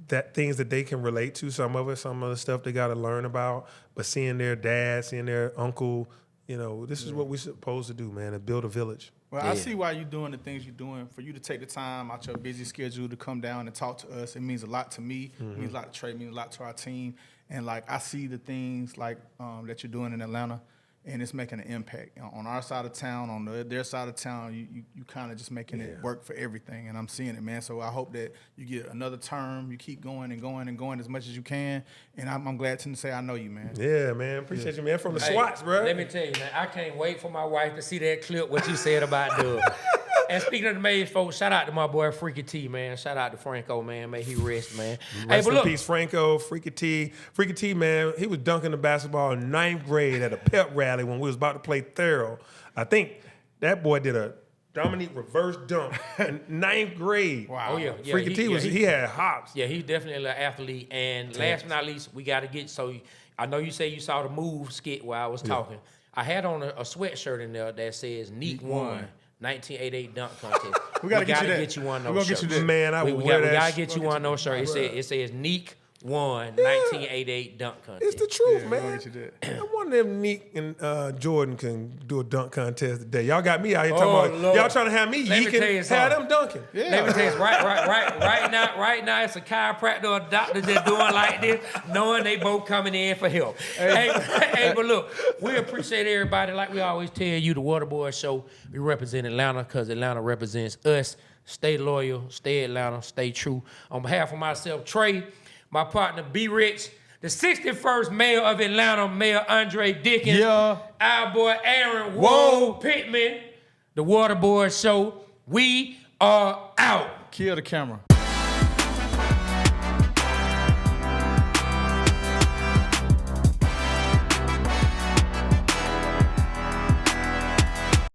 that things that they can relate to. Some of the stuff they got to learn about, but seeing their dad, seeing their uncle, this is what we're supposed to do, man, to build a village. Well, I see why you're doing the things you're doing. For you to take the time out your busy schedule to come down and talk to us, it means a lot to me. It means a lot to Trey, it means a lot to our team. And, I see the things, that you're doing in Atlanta, and it's making an impact. On our side of town, on their side of town, you kind of just making it work for everything, and I'm seeing it, man. So I hope that you get another term, you keep going and going and going as much as you can, and I'm glad to say I know you, man. Yeah, man. Appreciate you, man. From the SWATs, bro. Let me tell you, man, I can't wait for my wife to see that clip, what you said about Doug. And speaking of the Maize folks, shout out to my boy Freaky T, man. Shout out to Franco, man. May he rest, man. Rest in peace, Franco, Freaky T. Freaky T, man, he was dunking the basketball in 9th grade at a pep rally when we was about to play Thorough. I think that boy did a Dominique reverse dunk in 9th grade. Wow. Oh, yeah. Freaky T he had hops. Yeah, he's definitely an athlete. And last but not least, we got to get, so I know you say you saw the move skit while I was talking. I had on a sweatshirt in there that says Neek won 1988 dunk contest. we gotta get you one of those shirts. Man, I would wear that. We gotta get you one of those shirts. It says Neek won 1988 dunk contest. It's the truth, man. I wonder if Neek and Jordan can do a dunk contest today. Y'all got me out here talking about y'all trying to have me yeeking, have them dunking. Yeah. Let me tell you, right now, it's a chiropractor or a doctor just doing like this, knowing they both coming in for help. Hey, but look, we appreciate everybody. Like we always tell you, the Waterboyz show, we represent Atlanta because Atlanta represents us. Stay loyal, stay Atlanta, stay true. On behalf of myself, Trey, my partner, B. Rich, the 61st mayor of Atlanta, Mayor Andre Dickens, our boy Aaron Pittman, the Waterboyz show. We are out. Kill the camera.